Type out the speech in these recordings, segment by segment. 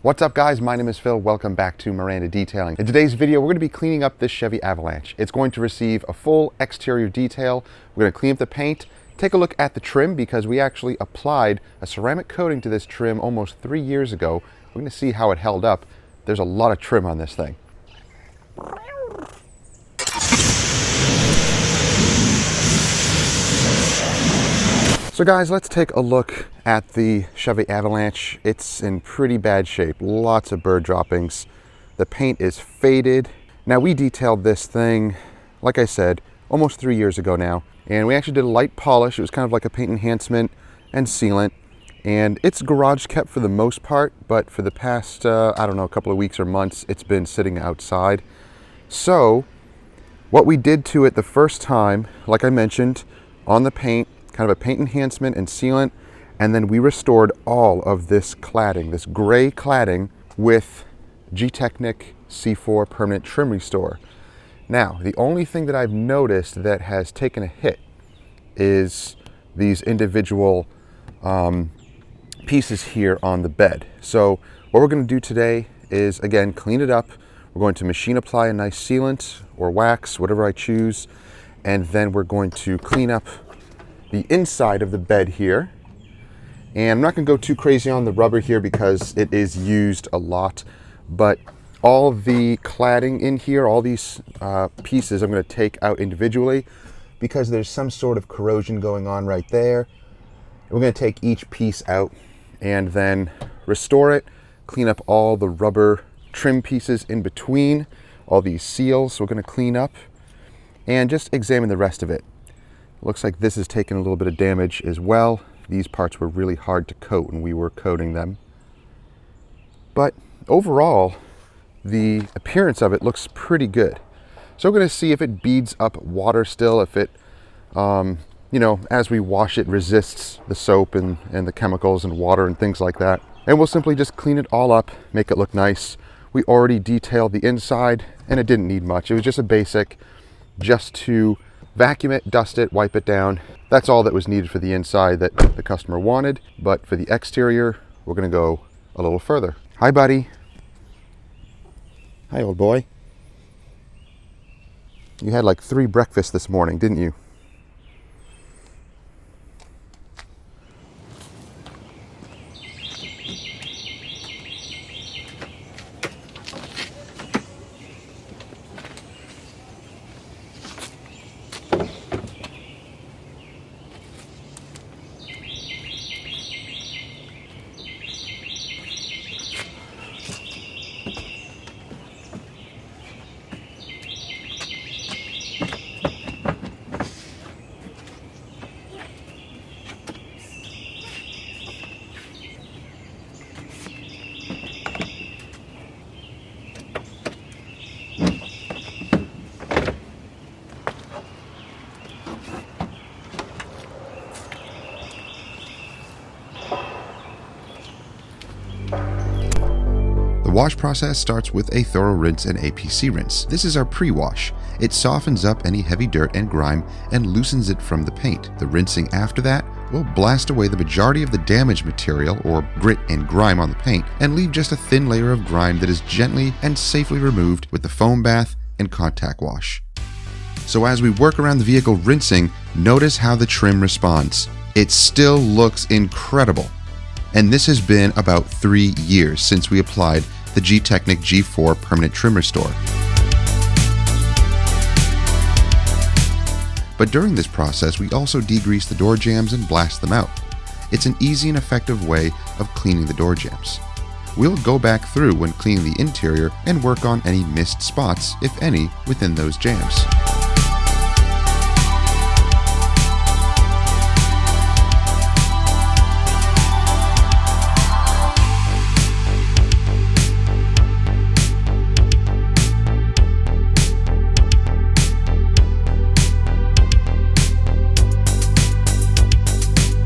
What's up guys, my name is Phil. Welcome back to Miranda Detailing. In today's video, we're going to be cleaning up this Chevy Avalanche. It's going to receive a full exterior detail. We're going to clean up the paint, take a look at the trim because we actually applied a ceramic coating to this trim almost 3 years ago. We're going to see how it held up. There's a lot of trim on this thing. So guys, let's take a look at the Chevy Avalanche. It's in pretty bad shape, lots of bird droppings. The paint is faded. Now we detailed this thing, like I said, almost 3 years ago now. And we actually did a light polish. It was kind of like a paint enhancement and sealant. And it's garage kept for the most part, but for the past, I don't know, a couple of weeks or months, it's been sitting outside. So what we did to it the first time, like I mentioned, on the paint, kind of a paint enhancement and sealant, and then we restored all of this cladding, this gray cladding with G-Technic C4 permanent trim restore. Now, the only thing that I've noticed that has taken a hit is these individual pieces here on the bed. So what we're going to do today is, again, clean it up. We're going to machine apply a nice sealant or wax, whatever I choose, and then we're going to clean up the inside of the bed here. And I'm not going to go too crazy on the rubber here because it is used a lot, but all the cladding in here, all these pieces, I'm going to take out individually because there's some sort of corrosion going on right there. We're going to take each piece out and then restore it, clean up all the rubber trim pieces in between, all these seals we're going to clean up, and just examine the rest of it. Looks like this has taken a little bit of damage as well. These parts were really hard to coat when we were coating them. But overall, the appearance of it looks pretty good. So we're going to see if it beads up water still, if it, as we wash it, resists the soap and the chemicals and water and things like that. And we'll simply just clean it all up, make it look nice. We already detailed the inside and it didn't need much. It was just a basic, just to vacuum it, dust it, wipe it down. That's all that was needed for the inside that the customer wanted. But for the exterior, we're going to go a little further. Hi, buddy. Hi, old boy. You had like 3 breakfasts this morning, didn't you? The wash process starts with a thorough rinse and APC rinse. This is our pre-wash. It softens up any heavy dirt and grime and loosens it from the paint. The rinsing after that will blast away the majority of the damaged material or grit and grime on the paint and leave just a thin layer of grime that is gently and safely removed with the foam bath and contact wash. So as we work around the vehicle rinsing, notice how the trim responds. It still looks incredible. And this has been about 3 years since we applied the G-Technic G4 permanent trim restore. But during this process, we also degrease the door jambs and blast them out. It's an easy and effective way of cleaning the door jambs. We'll go back through when cleaning the interior and work on any missed spots, if any, within those jambs.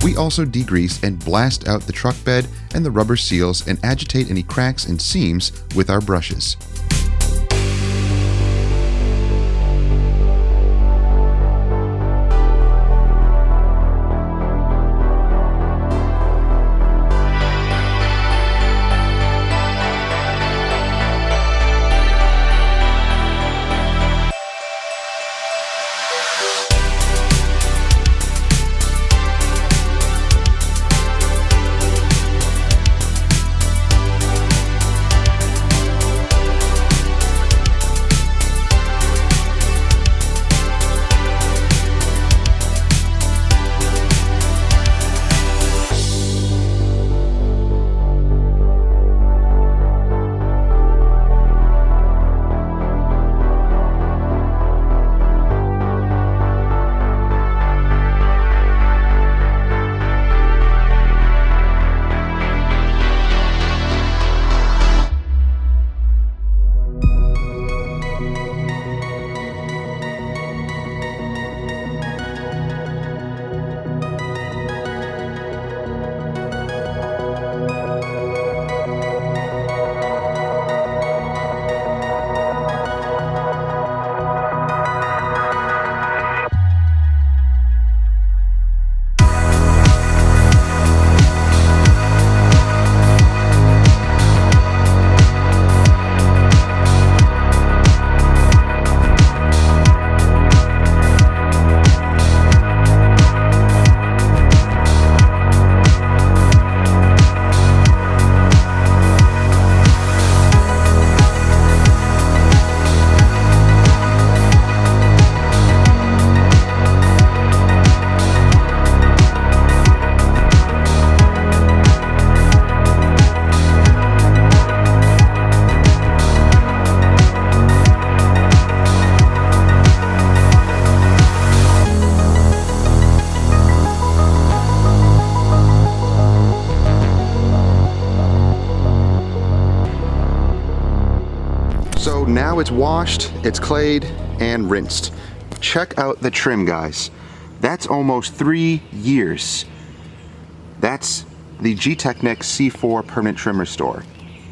We also degrease and blast out the truck bed and the rubber seals and agitate any cracks and seams with our brushes. So now it's washed, it's clayed, and rinsed. Check out the trim, guys. That's almost 3 years. That's the G-Technic C4 permanent trim restore.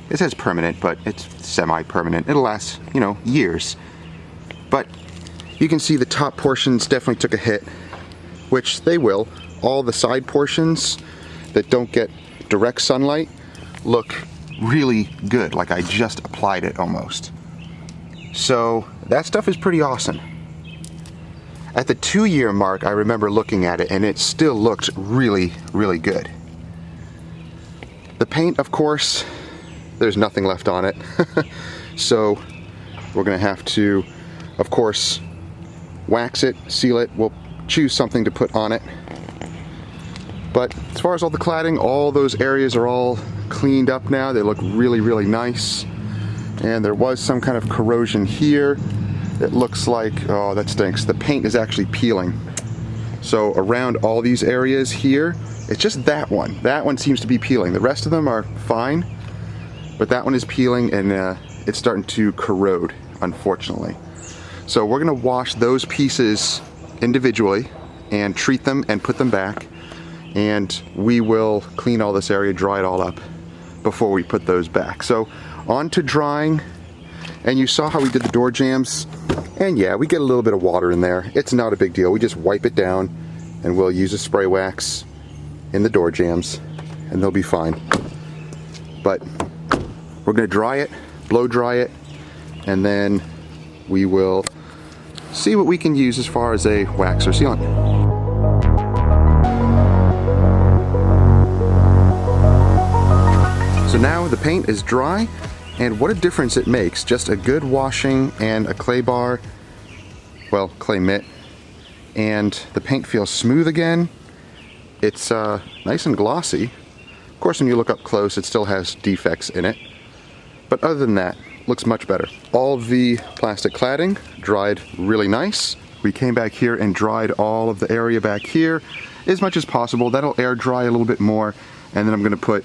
It says permanent, but it's semi-permanent. It'll last, you know, years. But you can see the top portions definitely took a hit, which they will. All the side portions that don't get direct sunlight look really good, like I just applied it almost. So that stuff is pretty awesome. At the 2-year mark, I remember looking at it and it still looked really, really good. The paint, of course, there's nothing left on it. So we're gonna have to, of course, wax it, seal it. We'll choose something to put on it. But as far as all the cladding, all those areas are all cleaned up now. They look really, really nice. And there was some kind of corrosion here. It looks like, oh, that stinks. The paint is actually peeling. So around all these areas here, it's just that one. That one seems to be peeling. The rest of them are fine, but that one is peeling and it's starting to corrode, unfortunately. So we're gonna wash those pieces individually and treat them and put them back. And we will clean all this area, dry it all up before we put those back. So on to drying. And you saw how we did the door jambs. And yeah, we get a little bit of water in there. It's not a big deal. We just wipe it down and we'll use a spray wax in the door jambs and they'll be fine. But we're gonna dry it, blow dry it, and then we will see what we can use as far as a wax or sealant. So now the paint is dry, and what a difference it makes. Just a good washing and a clay bar, well, clay mitt, and the paint feels smooth again. It's nice and glossy. Of course, when you look up close, it still has defects in it. But other than that, looks much better. All of the plastic cladding dried really nice. We came back here and dried all of the area back here as much as possible. That'll air dry a little bit more, and then I'm gonna put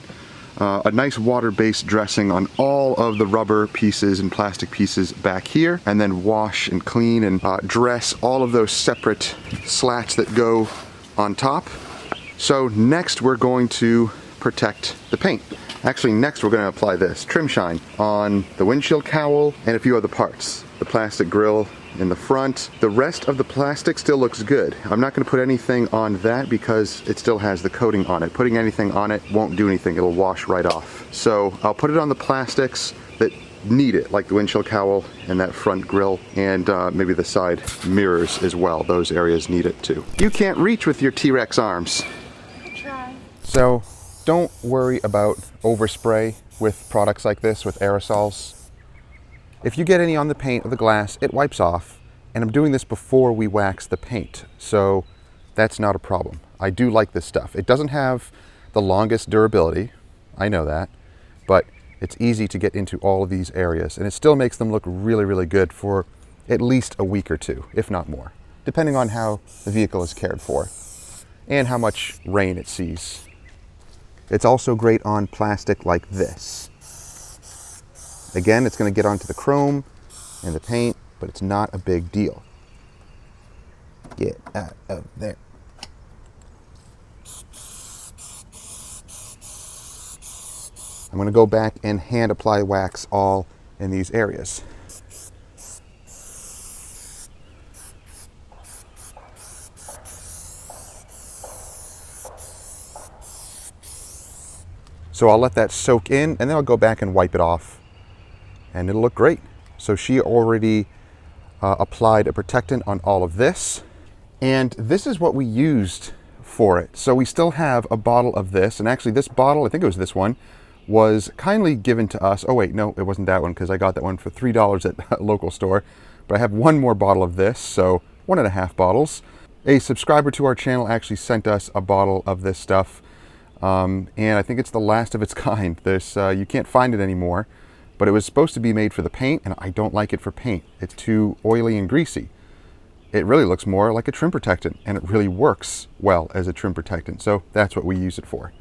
a nice water-based dressing on all of the rubber pieces and plastic pieces back here, and then wash and clean and dress all of those separate slats that go on top. So next we're going to protect the paint. Actually, next we're going to apply this trim shine on the windshield cowl and a few other parts. The plastic grill in the front. The rest of the plastic still looks good. I'm not going to put anything on that because it still has the coating on it. Putting anything on it won't do anything. It'll wash right off. So I'll put it on the plastics that need it, like the windshield cowl and that front grill, and maybe the side mirrors as well. Those areas need it too. You can't reach with your T-Rex arms. I try. So don't worry about overspray with products like this, with aerosols. If you get any on the paint or the glass, it wipes off, and I'm doing this before we wax the paint, so that's not a problem. I do like this stuff. It doesn't have the longest durability, I know that, but it's easy to get into all of these areas, and it still makes them look really, really good for at least a week or two, if not more, depending on how the vehicle is cared for and how much rain it sees. It's also great on plastic like this. Again, it's going to get onto the chrome and the paint, but it's not a big deal. Get out of there. I'm going to go back and hand apply wax all in these areas. So I'll let that soak in, and then I'll go back and wipe it off, and it'll look great. So she already applied a protectant on all of this, and this is what we used for it. So we still have a bottle of this, and actually this bottle, I think it was this one, was kindly given to us. Oh wait, no, it wasn't that one, because I got that one for $3 at a local store. But I have one more bottle of this, so 1.5 bottles. A subscriber to our channel actually sent us a bottle of this stuff. And I think it's the last of its kind. There's, you can't find it anymore, but it was supposed to be made for the paint, and I don't like it for paint. It's too oily and greasy. It really looks more like a trim protectant, and it really works well as a trim protectant. So that's what we use it for.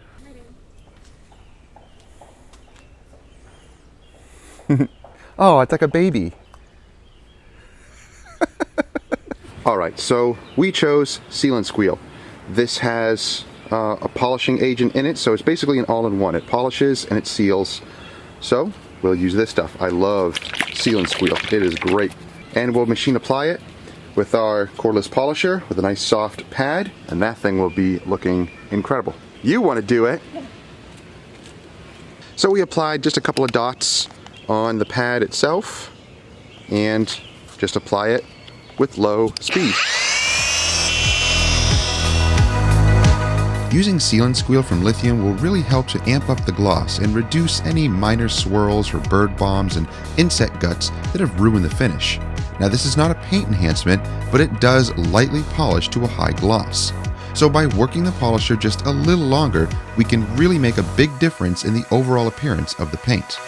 Oh, it's like a baby. All right, so we chose Seal and Squeal. This has a polishing agent in it, so it's basically an all-in-one. It polishes and it seals. So we'll use this stuff. I love Seal and Squeal. It is great. And we'll machine apply it with our cordless polisher with a nice soft pad, and that thing will be looking incredible. You want to do it. So we applied just a couple of dots on the pad itself and just apply it with low speed. Using Seal and Squeal from lithium will really help to amp up the gloss and reduce any minor swirls or bird bombs and insect guts that have ruined the finish. Now this is not a paint enhancement, but it does lightly polish to a high gloss. So by working the polisher just a little longer, we can really make a big difference in the overall appearance of the paint.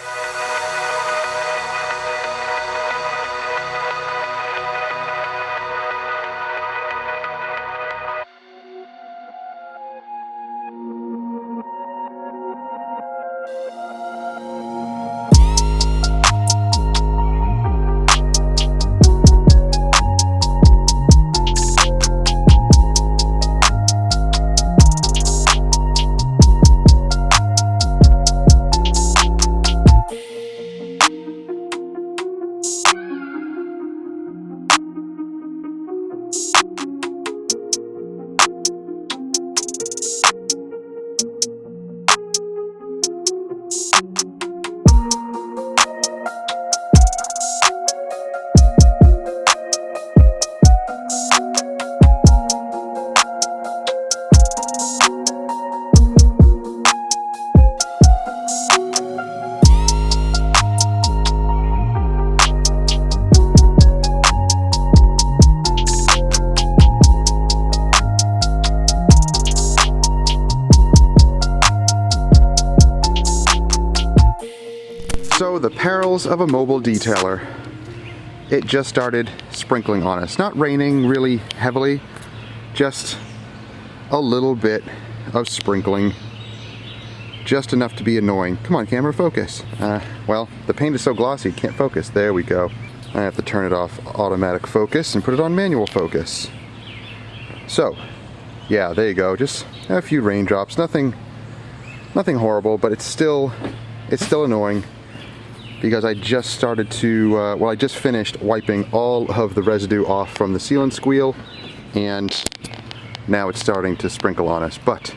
So the perils of a mobile detailer. It just started sprinkling on us. Not raining really heavily, just a little bit of sprinkling. Just enough to be annoying. Come on, camera, focus. Well, the paint is so glossy, can't focus. There we go. I have to turn it off automatic focus and put it on manual focus. So, yeah, there you go. Just a few raindrops. Nothing horrible, but it's still annoying. Because I just started to, I just finished wiping all of the residue off from the Seal and Squeal, and now it's starting to sprinkle on us. But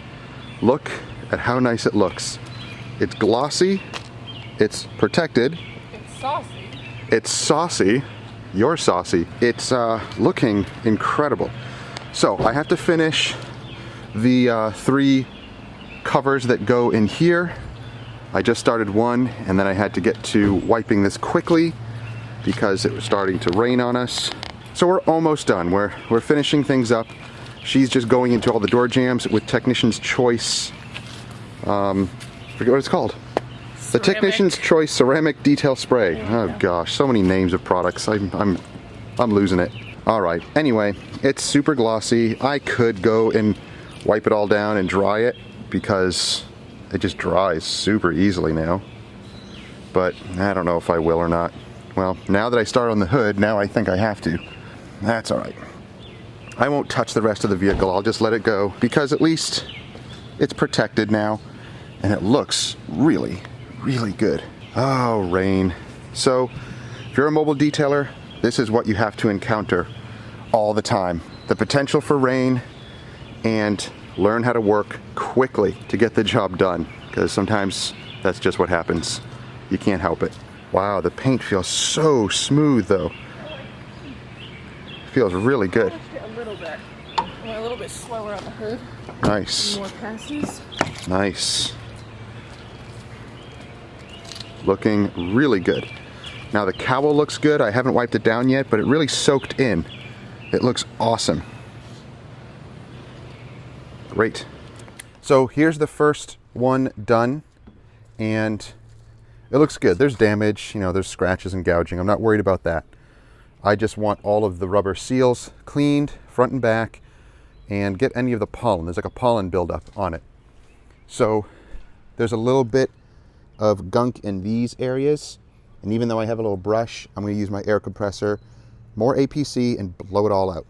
look at how nice it looks. It's glossy, it's protected. It's saucy. It's saucy. You're saucy. It's looking incredible. So I have to finish the 3 covers that go in here. I just started one, and then I had to get to wiping this quickly because it was starting to rain on us. So we're almost done. We're finishing things up. She's just going into all the door jambs with Technician's Choice. Forget what it's called. The Technician's Choice Ceramic Detail Spray. Oh gosh, so many names of products. I'm losing it. All right. Anyway, it's super glossy. I could go and wipe it all down and dry it because it just dries super easily now, but I don't know if I will or not. Well, now that I start on the hood, now I think I have to. That's all right. I won't touch the rest of the vehicle. I'll just let it go because at least it's protected now and it looks really, really good. Oh, rain. So if you're a mobile detailer, this is what you have to encounter all the time. The potential for rain, and learn how to work quickly to get the job done, because sometimes that's just what happens. You can't help it. Wow, the paint feels so smooth though. Feels really good. A little bit. Went a little bit slower on the hood. Nice. More passes. Nice. Looking really good. Now the cowl looks good. I haven't wiped it down yet, but it really soaked in. It looks awesome. Great. So here's the first one done, and it looks good. There's damage, there's scratches and gouging. I'm not worried about that. I just want all of the rubber seals cleaned, front and back, and get any of the pollen. There's like a pollen buildup on it. So there's a little bit of gunk in these areas, And even though I have a little brush, I'm going to use my air compressor, more APC, and blow it all out.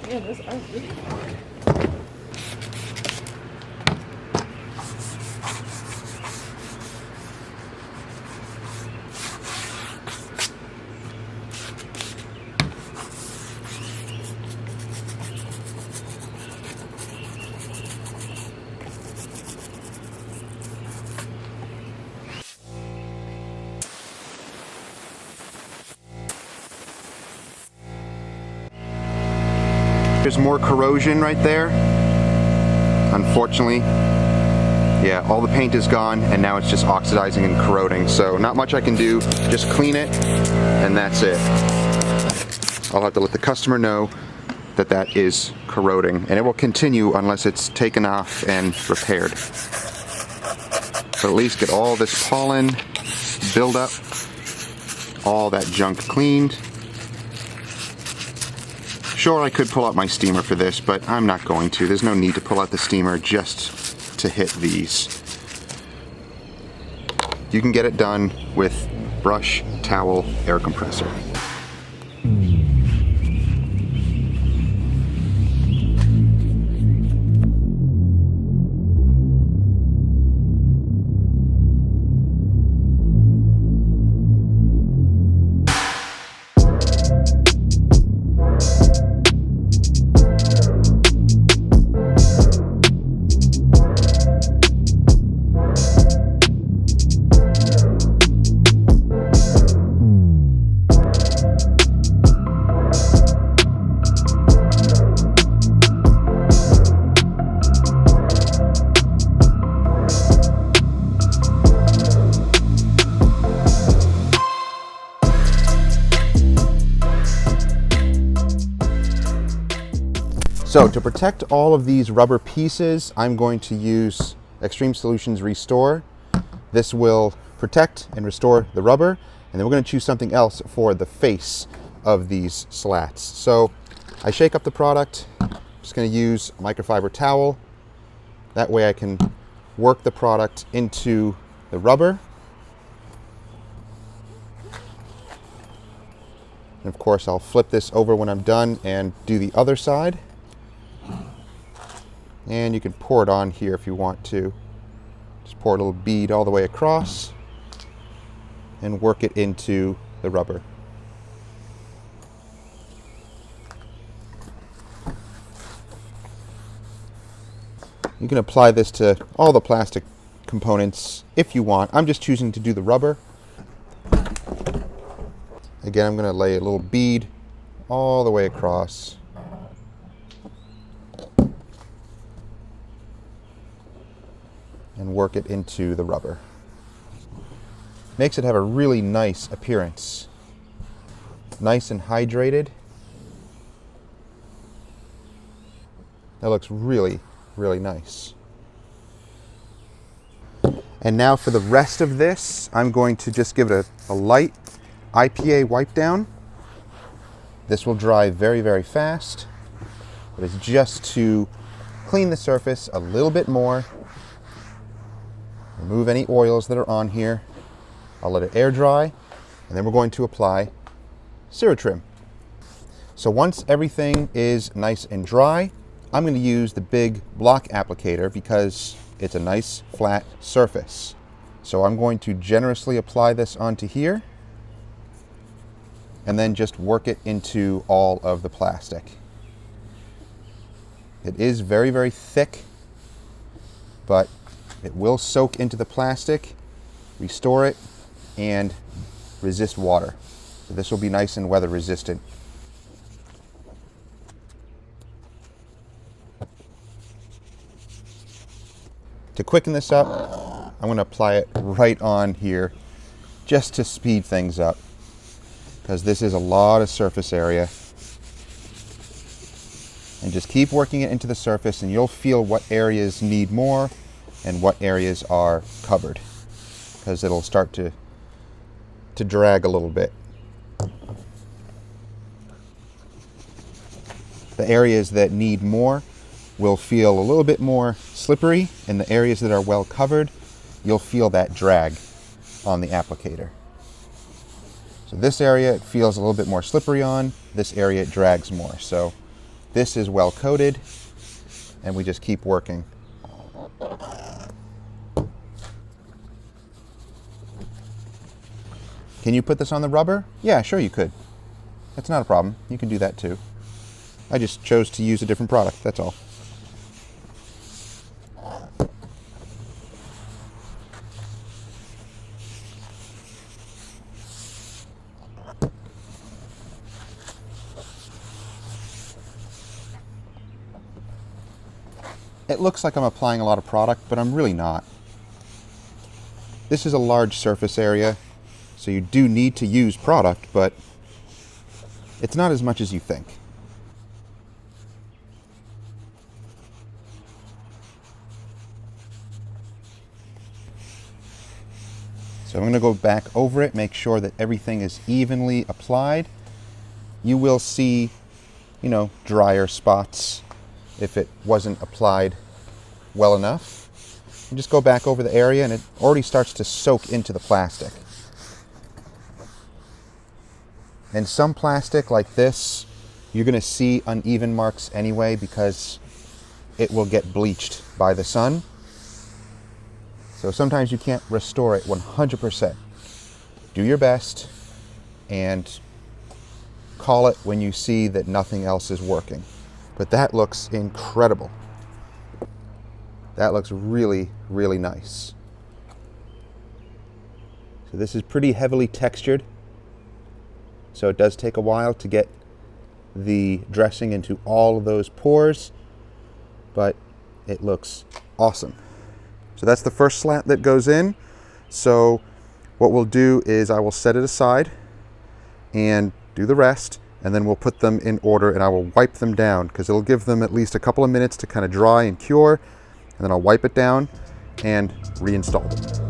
Yeah, those are really hard. There's more corrosion right there. Unfortunately, yeah, all the paint is gone and now it's just oxidizing and corroding. So not much I can do, just clean it and that's it. I'll have to let the customer know that that is corroding, and it will continue unless it's taken off and repaired. But at least get all this pollen, build up, all that junk cleaned. Sure, I could pull out my steamer for this, but I'm not going to. There's no need to pull out the steamer just to hit these. You can get it done with brush, towel, air compressor. So to protect all of these rubber pieces, I'm going to use Extreme Solutions Restore. This will protect and restore the rubber, and then we're going to choose something else for the face of these slats. So I shake up the product. I'm just going to use a microfiber towel. That way I can work the product into the rubber. And of course I'll flip this over when I'm done and do the other side. And you can pour it on here if you want to. Just pour a little bead all the way across and work it into the rubber. You can apply this to all the plastic components if you want. I'm just choosing to do the rubber. Again, I'm going to lay a little bead all the way across. And work it into the rubber. Makes it have a really nice appearance. Nice and hydrated. That looks really, really nice. And now for the rest of this, I'm going to just give it a light IPA wipe down. This will dry very, very fast. But it's just to clean the surface a little bit more. Remove any oils that are on here. I'll let it air dry, and then we're going to apply Ceratrim. So once everything is nice and dry, I'm going to use the big block applicator because it's a nice flat surface. So I'm going to generously apply this onto here and then just work it into all of the plastic. It is very, very thick, but it will soak into the plastic, restore it, and resist water. So this will be nice and weather resistant. To quicken this up, I'm going to apply it right on here just to speed things up, because this is a lot of surface area. And just keep working it into the surface and you'll feel what areas need more and what areas are covered, because it'll start to drag a little bit. The areas that need more will feel a little bit more slippery, and the areas that are well covered, you'll feel that drag on the applicator. So this area it feels a little bit more slippery on, this area it drags more. So this is well coated, and we just keep working. Can you put this on the rubber? Yeah, sure you could. That's not a problem. You can do that too. I just chose to use a different product, that's all. It looks like I'm applying a lot of product, but I'm really not. This is a large surface area, so you do need to use product, but it's not as much as you think. So I'm going to go back over it, make sure that everything is evenly applied. You will see, drier spots if it wasn't applied well enough. And just go back over the area and it already starts to soak into the plastic. And some plastic like this, you're going to see uneven marks anyway because it will get bleached by the sun. So sometimes you can't restore it 100%. Do your best and call it when you see that nothing else is working. But that looks incredible. That looks really, really nice. So this is pretty heavily textured. So it does take a while to get the dressing into all of those pores, but it looks awesome. So that's the first slat that goes in. So what we'll do is I will set it aside and do the rest, and then we'll put them in order and I will wipe them down because it'll give them at least a couple of minutes to kind of dry and cure, and then I'll wipe it down and reinstall them.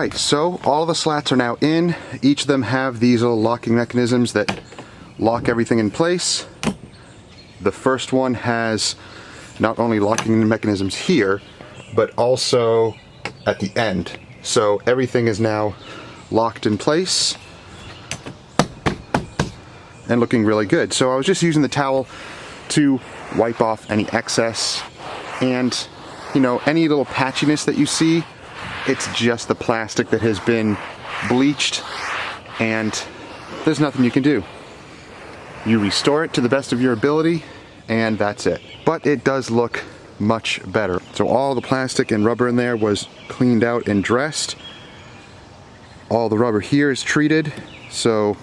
right, so all the slats are now in. Each of them have these little locking mechanisms that lock everything in place. The first one has not only locking mechanisms here, but also at the end. So everything is now locked in place and looking really good. So I was just using the towel to wipe off any excess, and you know, any little patchiness that you see, it's just the plastic that has been bleached, and there's nothing you can do. You restore it to the best of your ability, and that's it. But it does look much better. So all the plastic and rubber in there was cleaned out and dressed. All the rubber here is treated, so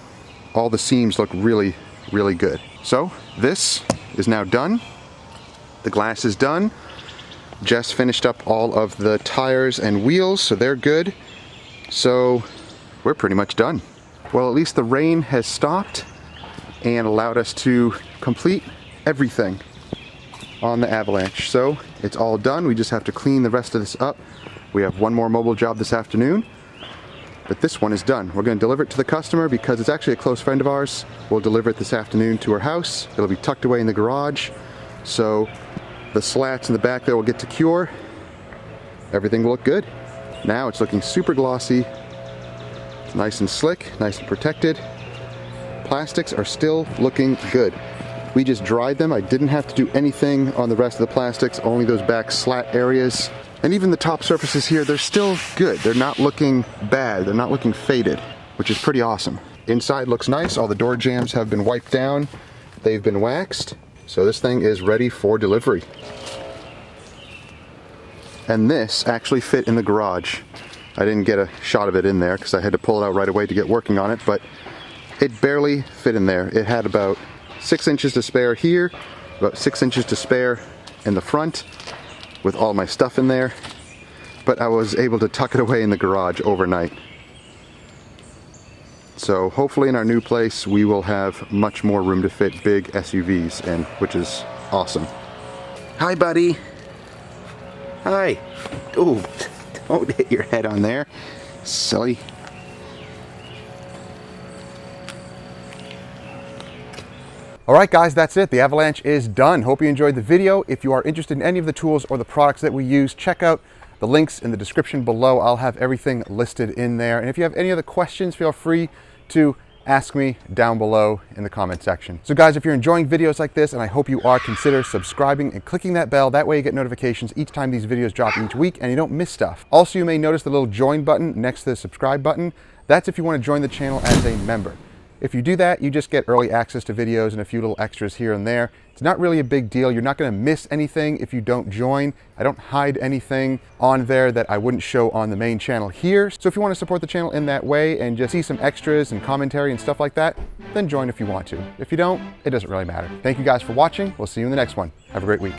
all the seams look really, really good. So this is now done. The glass is done. Jess finished up all of the tires and wheels, so they're good. So we're pretty much done. Well, at least the rain has stopped and allowed us to complete everything on the Avalanche. So it's all done. We just have to clean the rest of this up. We have one more mobile job this afternoon, but this one is done. We're going to deliver it to the customer because it's actually a close friend of ours. We'll deliver it this afternoon to her house. It'll be tucked away in the garage. So the slats in the back there will get to cure. Everything will look good. Now it's looking super glossy, nice and slick, nice and protected. Plastics are still looking good. We just dried them. I didn't have to do anything on the rest of the plastics, only those back slat areas. And even the top surfaces here, they're still good. They're not looking bad. They're not looking faded, which is pretty awesome. Inside looks nice. All the door jambs have been wiped down. They've been waxed. So this thing is ready for delivery. And this actually fit in the garage. I didn't get a shot of it in there because I had to pull it out right away to get working on it, but it barely fit in there. It had about 6 inches to spare here, about 6 inches to spare in the front with all my stuff in there, but I was able to tuck it away in the garage overnight. So hopefully in our new place we will have much more room to fit big SUVs in, which is awesome. Hi buddy. Hi. Ooh, don't hit your head on there. Silly. Alright guys, that's it. The Avalanche is done. Hope you enjoyed the video. If you are interested in any of the tools or the products that we use, check out the links in the description below. I'll have everything listed in there. And if you have any other questions, feel free to ask me down below in the comment section. So guys, if you're enjoying videos like this, and I hope you are, consider subscribing and clicking that bell. That way you get notifications each time these videos drop each week and you don't miss stuff. Also, you may notice the little join button next to the subscribe button. That's if you want to join the channel as a member. If you do that, you just get early access to videos and a few little extras here and there. It's not really a big deal. You're not going to miss anything if you don't join. I don't hide anything on there that I wouldn't show on the main channel here. So if you want to support the channel in that way and just see some extras and commentary and stuff like that, then join if you want to. If you don't, it doesn't really matter. Thank you guys for watching. We'll see you in the next one. Have a great week.